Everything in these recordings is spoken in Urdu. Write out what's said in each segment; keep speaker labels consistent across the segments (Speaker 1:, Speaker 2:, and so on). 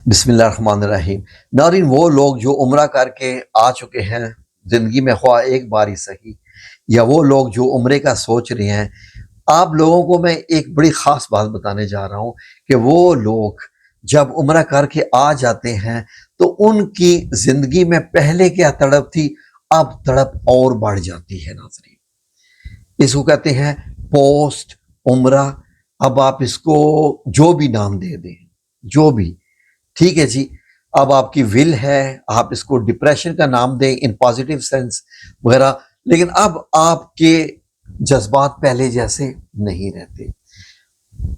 Speaker 1: بسم اللہ الرحمن الرحیم۔ ناظرین، وہ لوگ جو عمرہ کر کے آ چکے ہیں زندگی میں، خواہ ایک بار ہی صحیح، یا وہ لوگ جو عمرے کا سوچ رہے ہیں، آپ لوگوں کو میں ایک بڑی خاص بات بتانے جا رہا ہوں کہ وہ لوگ جب عمرہ کر کے آ جاتے ہیں تو ان کی زندگی میں پہلے کیا تڑپ تھی، اب تڑپ اور بڑھ جاتی ہے۔ ناظرین، اس کو کہتے ہیں پوسٹ عمرہ۔ اب آپ اس کو جو بھی نام دے دیں، جو بھی، ٹھیک ہے جی۔ اب آپ کی ول ہے، آپ اس کو ڈپریشن کا نام دیں ان پازیٹیو سینس وغیرہ، لیکن اب آپ کے جذبات پہلے جیسے نہیں رہتے۔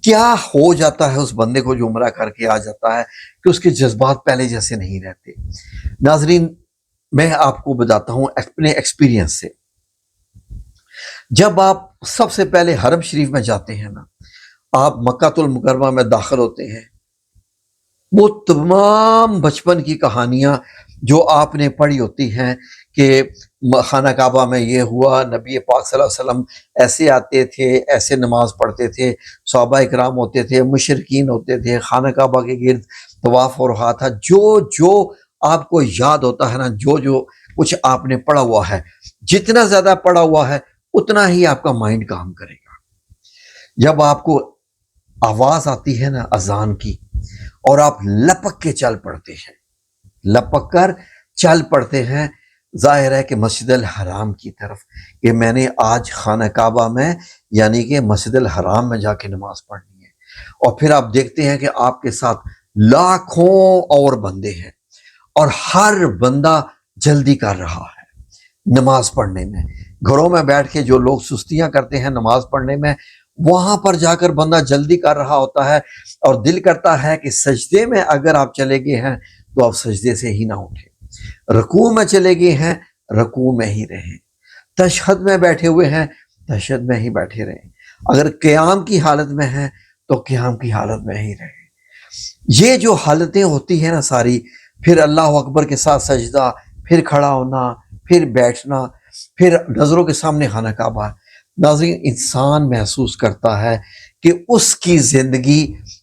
Speaker 1: کیا ہو جاتا ہے اس بندے کو جو عمرہ کر کے آ جاتا ہے کہ اس کے جذبات پہلے جیسے نہیں رہتے؟ ناظرین، میں آپ کو بتاتا ہوں اپنے ایکسپیرینس سے۔ جب آپ سب سے پہلے حرم شریف میں جاتے ہیں نا، آپ مکہ المکرمہ میں داخل ہوتے ہیں، وہ تمام بچپن کی کہانیاں جو آپ نے پڑھی ہوتی ہیں کہ خانہ کعبہ میں یہ ہوا، نبی پاک صلی اللہ علیہ وسلم ایسے آتے تھے، ایسے نماز پڑھتے تھے، صحابہ اکرام ہوتے تھے، مشرکین ہوتے تھے، خانہ کعبہ کے گرد طواف ہو رہا تھا، جو آپ کو یاد ہوتا ہے نا، جو کچھ آپ نے پڑھا ہوا ہے، جتنا زیادہ پڑھا ہوا ہے اتنا ہی آپ کا مائنڈ کام کرے گا۔ جب آپ کو آواز آتی ہے نا اذان کی، اور آپ لپک کے چل پڑتے ہیں، لپک کر چل پڑتے ہیں، ظاہر ہے کہ مسجد الحرام کی طرف، کہ میں نے آج خانہ کعبہ میں یعنی کہ مسجد الحرام میں جا کے نماز پڑھنی ہے۔ اور پھر آپ دیکھتے ہیں کہ آپ کے ساتھ لاکھوں اور بندے ہیں، اور ہر بندہ جلدی کر رہا ہے نماز پڑھنے میں۔ گھروں میں بیٹھ کے جو لوگ سستیاں کرتے ہیں نماز پڑھنے میں، وہاں پر جا کر بندہ جلدی کر رہا ہوتا ہے، اور دل کرتا ہے کہ سجدے میں اگر آپ چلے گئے ہیں تو آپ سجدے سے ہی نہ اٹھیں، رکوع میں چلے گئے ہیں رکوع میں ہی رہیں، تشہد میں بیٹھے ہوئے ہیں تشہد میں ہی بیٹھے رہیں، اگر قیام کی حالت میں ہیں تو قیام کی حالت میں ہی رہیں۔ یہ جو حالتیں ہوتی ہیں نا ساری، پھر اللہ اکبر کے ساتھ سجدہ، پھر کھڑا ہونا، پھر بیٹھنا، پھر نظروں کے سامنے خانہ کعبہ۔ ناظرین، انسان محسوس کرتا ہے کہ اس کی زندگی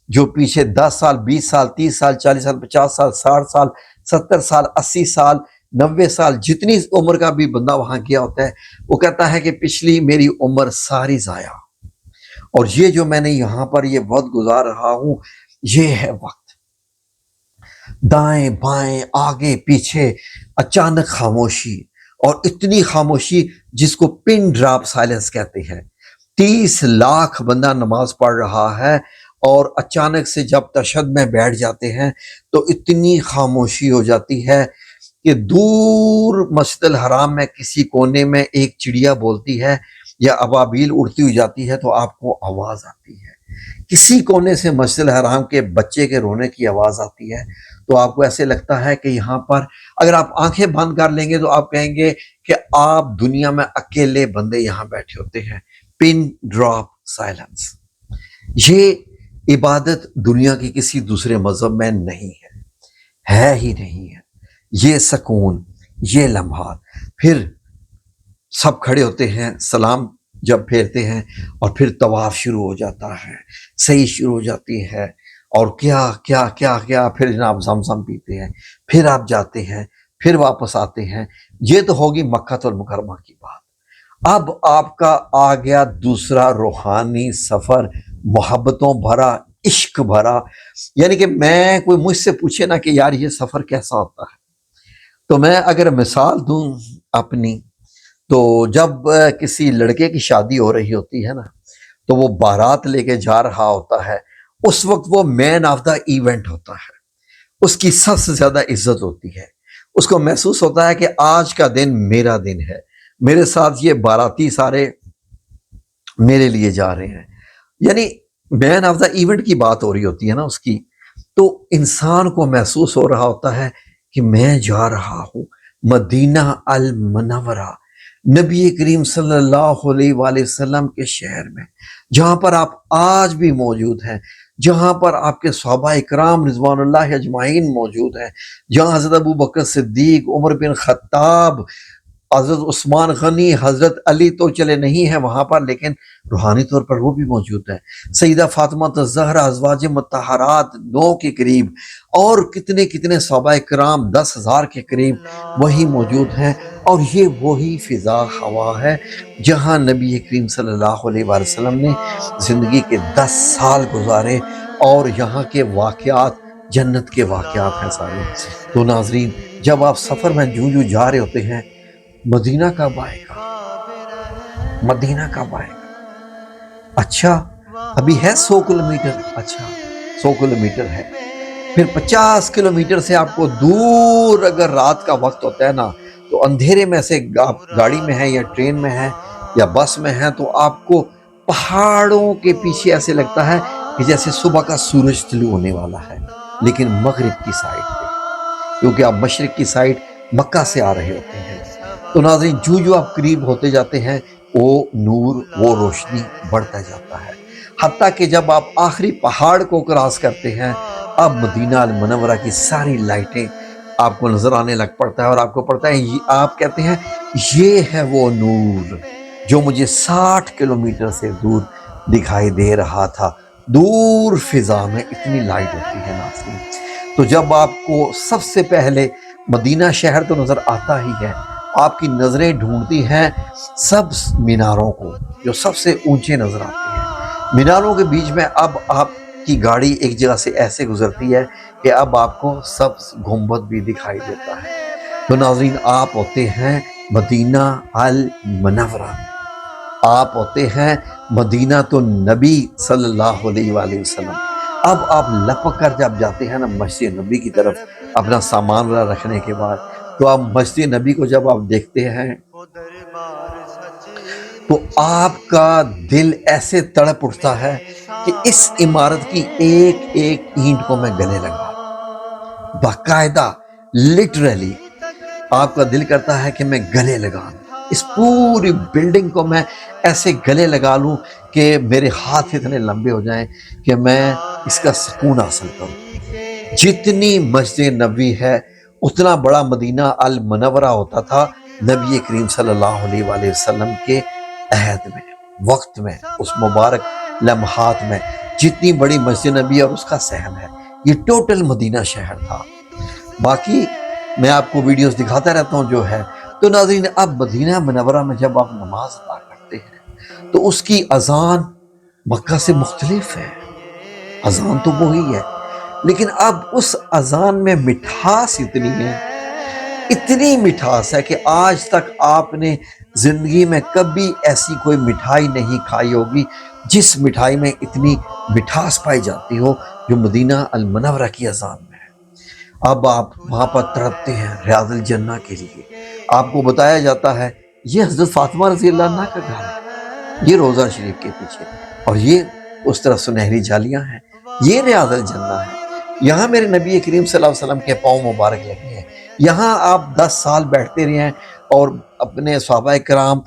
Speaker 1: جو پیچھے 10 سال، 20 سال، 30 سال، 40 سال، 50 سال، 60 سال، 70 سال، 80 سال، 90 سال، جتنی عمر کا بھی بندہ وہاں گیا ہوتا ہے، وہ کہتا ہے کہ پچھلی میری عمر ساری ضائع، اور یہ جو میں نے یہاں پر یہ وقت گزار رہا ہوں، یہ ہے وقت۔ دائیں بائیں آگے پیچھے اچانک خاموشی، اور اتنی خاموشی جس کو پن ڈراپ سائلنس کہتے ہیں۔ 30 لاکھ بندہ نماز پڑھ رہا ہے، اور اچانک سے جب تشہد میں بیٹھ جاتے ہیں تو اتنی خاموشی ہو جاتی ہے کہ دور مسجد الحرام میں کسی کونے میں ایک چڑیا بولتی ہے یا ابابیل اڑتی ہوئی جاتی ہے تو آپ کو آواز آتی ہے، کسی کونے سے مسجد الحرام کے بچے کے رونے کی آواز آتی ہے، تو آپ کو ایسے لگتا ہے کہ یہاں پر اگر آپ آنکھیں بند کر لیں گے تو آپ کہیں گے کہ آپ دنیا میں اکیلے بندے یہاں بیٹھے ہوتے ہیں۔ پن ڈراپ سائلنس، یہ عبادت دنیا کی کسی دوسرے مذہب میں نہیں ہے ہی نہیں ہے۔ یہ سکون، یہ لمحات، پھر سب کھڑے ہوتے ہیں، سلام جب پھیرتے ہیں، اور پھر طواف شروع ہو جاتا ہے، صحیح شروع ہو جاتی ہے، اور کیا کیا کیا کیا، پھر جناب زمزم پیتے ہیں، پھر آپ جاتے ہیں، پھر واپس آتے ہیں۔ یہ تو ہوگی مکہ المکرمہ کی بات۔ اب آپ کا آ گیا دوسرا روحانی سفر، محبتوں بھرا، عشق بھرا، یعنی کہ میں کوئی مجھ سے پوچھے نا کہ یار یہ سفر کیسا ہوتا ہے، تو میں اگر مثال دوں اپنی، تو جب کسی لڑکے کی شادی ہو رہی ہوتی ہے نا، تو وہ بارات لے کے جا رہا ہوتا ہے، اس وقت وہ مین آف دا ایونٹ ہوتا ہے، اس کی سب سے زیادہ عزت ہوتی ہے، اس کو محسوس ہوتا ہے کہ آج کا دن میرا دن ہے، میرے ساتھ یہ باراتی سارے میرے لیے جا رہے ہیں، یعنی مین آف دا ایونٹ کی بات ہو رہی ہوتی ہے نا اس کی، تو انسان کو محسوس ہو رہا ہوتا ہے کہ میں جا رہا ہوں مدینہ المنورہ، نبی کریم صلی اللہ علیہ وآلہ وسلم کے شہر میں، جہاں پر آپ آج بھی موجود ہیں، جہاں پر آپ کے صحابہ اکرام رضوان اللہ اجمعین موجود ہیں، جہاں حضرت ابو بکر صدیق، عمر بن خطاب، حضرت عثمان غنی، حضرت علی تو چلے نہیں ہیں وہاں پر، لیکن روحانی طور پر وہ بھی موجود ہے۔ سیدہ فاطمہ الزہرا ازواج مطہرات 9 کے قریب، اور کتنے کتنے صحابہ کرام 10,000 کے قریب وہی موجود ہیں۔ اور یہ وہی فضا ہوا ہے جہاں نبی کریم صلی اللہ علیہ وآلہ وسلم نے زندگی کے 10 سال گزارے، اور یہاں کے واقعات جنت کے واقعات ہیں سارے۔ تو ناظرین، جب آپ سفر میں جو جا رہے ہوتے ہیں، مدینہ کب آئے گا، مدینہ کب آئے گا، اچھا ابھی ہے 100 کلومیٹر، اچھا 100 کلومیٹر ہے، پھر 50 کلومیٹر سے آپ کو دور اگر رات کا وقت ہوتا ہے نا، تو اندھیرے میں سے آپ گاڑی میں ہیں یا ٹرین میں ہیں یا بس میں ہیں، تو آپ کو پہاڑوں کے پیچھے ایسے لگتا ہے کہ جیسے صبح کا سورج طلوع ہونے والا ہے، لیکن مغرب کی سائڈ پہ، کیونکہ آپ مشرق کی سائڈ مکہ سے آ رہے ہوتے ہیں۔ تو ناظرین، جو آپ قریب ہوتے جاتے ہیں، وہ نور، وہ روشنی بڑھتا جاتا ہے، حتیٰ کہ جب آپ آخری پہاڑ کو کراس کرتے ہیں، اب مدینہ المنورہ کی ساری لائٹیں آپ کو نظر آنے لگ پڑتا ہے، اور آپ کو پڑتا ہے، آپ کہتے ہیں یہ ہے وہ نور جو مجھے 60 کلومیٹر سے دور دکھائی دے رہا تھا۔ دور فضا میں اتنی لائٹ ہوتی ہے ناظرین۔ تو جب آپ کو سب سے پہلے مدینہ شہر تو نظر آتا ہی ہے، آپ کی نظریں ڈھونڈتی ہیں سبز میناروں کو جو سب سے اونچے نظر آتے ہیں۔ میناروں کے بیچ میں اب آپ کی گاڑی ایک جگہ سے ایسے گزرتی ہے کہ اب آپ کو سبز گنبد بھی دکھائی دیتا ہے۔ تو ناظرین، آپ ہوتے ہیں مدینہ المنورہ، آپ ہوتے ہیں مدینہ تو نبی صلی اللہ علیہ وآلہ وسلم۔ اب آپ لپک کر جب جاتے ہیں نا مسجد نبی کی طرف اپنا سامان رکھنے کے بعد، تو آپ مسجد نبی کو جب آپ دیکھتے ہیں تو آپ کا دل ایسے تڑپ اٹھتا ہے کہ اس عمارت کی ایک ایک اینٹ کو میں گلے لگا، باقاعدہ لٹرلی آپ کا دل کرتا ہے کہ میں گلے لگا لوں، اس پوری بلڈنگ کو میں ایسے گلے لگا لوں کہ میرے ہاتھ اتنے لمبے ہو جائیں کہ میں اس کا سکون حاصل کروں۔ جتنی مسجد نبوی ہے اتنا بڑا مدینہ المنورہ ہوتا تھا نبی کریم صلی اللہ علیہ وآلہ وسلم کے عہد میں، وقت میں، اس مبارک لمحات میں۔ جتنی بڑی مسجد نبی اور اس کا صحن ہے، یہ ٹوٹل مدینہ شہر تھا۔ باقی میں آپ کو ویڈیوز دکھاتا رہتا ہوں جو ہے۔ تو ناظرین، اب مدینہ منورہ میں جب آپ نماز ادا کرتے ہیں تو اس کی اذان مکہ سے مختلف ہے، اذان تو وہی ہے، لیکن اب اس اذان میں مٹھاس اتنی مٹھاس ہے کہ آج تک آپ نے زندگی میں کبھی ایسی کوئی مٹھائی نہیں کھائی ہوگی جس مٹھائی میں اتنی مٹھاس پائی جاتی ہو جو مدینہ المنورہ کی اذان میں ہے۔ اب آپ وہاں پر تڑپتے ہیں ریاض الجنہ کے لیے، آپ کو بتایا جاتا ہے یہ حضرت فاطمہ رضی اللہ عنہا کا گھر ہے، یہ روضہ شریف کے پیچھے، اور یہ اس طرف سنہری جالیاں ہیں، یہ ریاض الجنہ ہے، یہاں میرے نبی کریم صلی اللہ علیہ وسلم کے پاؤں مبارک لگے ہیں، یہاں آپ 10 سال بیٹھتے رہے ہیں اور اپنے صحابہ کرام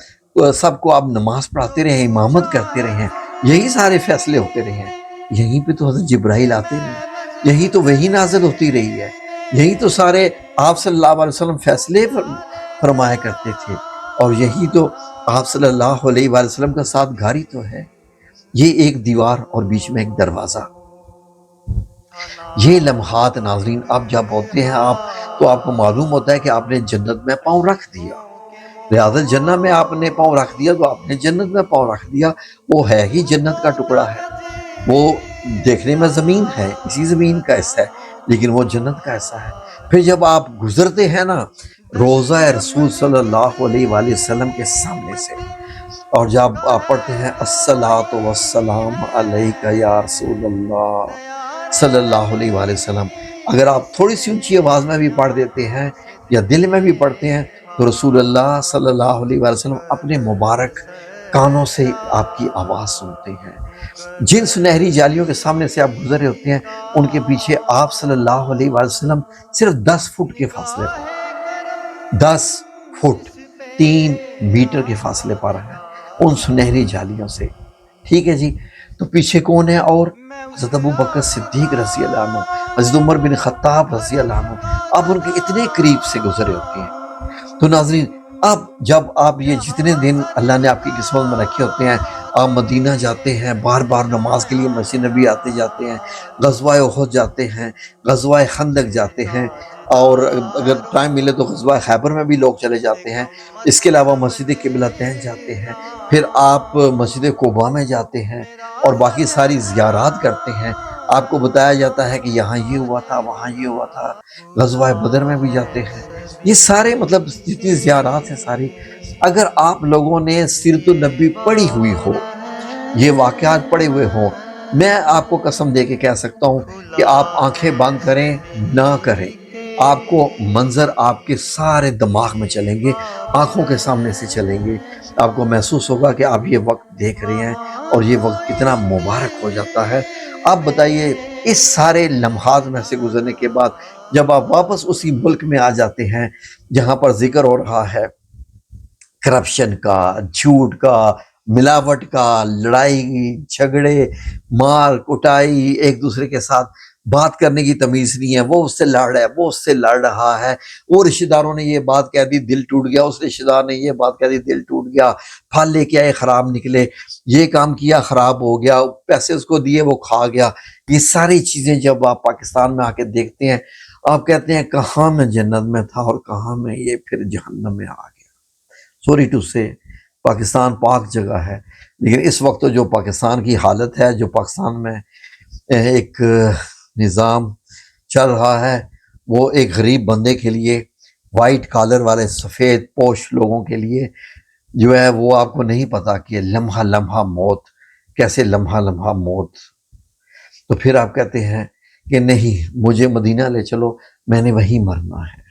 Speaker 1: سب کو آپ نماز پڑھاتے رہے ہیں، امامت کرتے رہے ہیں، یہی سارے فیصلے ہوتے رہے ہیں، یہیں پہ تو حضرت جبرائیل آتے رہے، یہی تو وحی نازل ہوتی رہی ہے، یہی تو سارے آپ صلی اللہ علیہ وسلم فیصلے فرمایا کرتے تھے، اور یہی تو آپ صلی اللہ علیہ وآلہ وسلم کا ساتھ گھر ہی تو ہے، یہ ایک دیوار اور بیچ میں ایک دروازہ۔ یہ لمحات ناظرین اب جب ہوتے ہیں آپ تو آپ کو معلوم ہوتا ہے کہ آپ نے جنت میں پاؤں رکھ دیا، ریاض الجنہ میں آپ نے پاؤں رکھ دیا تو آپ نے جنت میں پاؤں رکھ دیا۔ وہ ہے ہی جنت کا ٹکڑا ہے، وہ دیکھنے میں زمین ہے، اسی زمین کا حصہ ہے، لیکن وہ جنت کا حصہ ہے۔ پھر جب آپ گزرتے ہیں نا روضہ رسول صلی اللہ علیہ وآلہ وسلم کے سامنے سے، اور جب آپ پڑھتے ہیں الصلاۃ والسلام علیک یا رسول اللہ صلی اللہ علیہ وآلہ وسلم، اگر آپ تھوڑی سی اونچی آواز میں بھی پڑھ دیتے ہیں یا دل میں بھی پڑھتے ہیں تو رسول اللہ صلی اللہ علیہ وآلہ وسلم اپنے مبارک کانوں سے آپ کی آواز سنتے ہیں۔ جن سنہری جالیوں کے سامنے سے آپ گزرے ہوتے ہیں ان کے پیچھے آپ صلی اللہ علیہ وآلہ وسلم صرف 10 فٹ کے فاصلے پر، 10 فٹ 3 میٹر کے فاصلے پر ہیں ان سنہری جالیوں سے، ٹھیک ہے جی۔ تو پیچھے کون ہے؟ اور حضرت ابو بکر صدیق رضی اللہ عنہ، حضرت عمر بن خطاب رضی اللہ عنہ، آپ ان کے اتنے قریب سے گزرے ہوتے ہیں۔ تو ناظرین، اب جب آپ یہ جتنے دن اللہ نے آپ کی قسمت میں رکھے ہوتے ہیں، آپ مدینہ جاتے ہیں، بار بار نماز کے لیے مسجد نبی آتے جاتے ہیں، غزوہ احد جاتے ہیں، غزوہ خندق جاتے ہیں، اور اگر ٹائم ملے تو غزوہ خیبر میں بھی لوگ چلے جاتے ہیں۔ اس کے علاوہ مسجد قبلتین جاتے ہیں، پھر آپ مسجد قباء میں جاتے ہیں اور باقی ساری زیارات کرتے ہیں۔ آپ کو بتایا جاتا ہے کہ یہاں یہ ہوا تھا، وہاں یہ ہوا تھا، غزوہ بدر میں بھی جاتے ہیں۔ یہ سارے مطلب جتنی زیارات ہیں ساری، اگر آپ لوگوں نے سیرت النبی پڑھی ہوئی ہو، یہ واقعات پڑے ہوئے ہوں، میں آپ کو قسم دے کے کہہ سکتا ہوں کہ آپ آنکھیں بند کریں نہ کریں، آپ کو منظر آپ کے سارے دماغ میں چلیں گے، آنکھوں کے سامنے سے چلیں گے۔ آپ کو محسوس ہوگا کہ آپ یہ وقت دیکھ رہے ہیں اور یہ وقت کتنا مبارک ہو جاتا ہے۔ آپ بتائیے، اس سارے لمحات میں سے گزرنے کے بعد جب آپ واپس اسی ملک میں آ جاتے ہیں جہاں پر ذکر ہو رہا ہے کرپشن کا، جھوٹ کا، ملاوٹ کا، لڑائی جھگڑے، مار کٹائی، ایک دوسرے کے ساتھ بات کرنے کی تمیز نہیں ہے، وہ اس سے لڑ رہا ہے، وہ اس سے لڑ رہا ہے، وہ رشتہ داروں نے یہ بات کہہ دی دل ٹوٹ گیا، اس رشتہ دار نے یہ بات کہہ دی دل ٹوٹ گیا، پھل لے کے آئے خراب نکلے، یہ کام کیا خراب ہو گیا، پیسے اس کو دیے وہ کھا گیا۔ یہ ساری چیزیں جب آپ پاکستان میں آ کے دیکھتے ہیں، آپ کہتے ہیں کہاں میں جنت میں تھا اور کہاں میں یہ پھر جہنم میں آ گیا۔ سوری ٹو سے، پاکستان پاک جگہ ہے، لیکن اس وقت جو پاکستان کی حالت ہے، جو پاکستان میں ایک نظام چل رہا ہے، وہ ایک غریب بندے کے لیے، وائٹ کالر والے سفید پوش لوگوں کے لیے جو ہے وہ آپ کو نہیں پتا کہ لمحہ لمحہ موت، کیسے لمحہ لمحہ موت۔ تو پھر آپ کہتے ہیں کہ نہیں، مجھے مدینہ لے چلو، میں نے وہیں مرنا ہے۔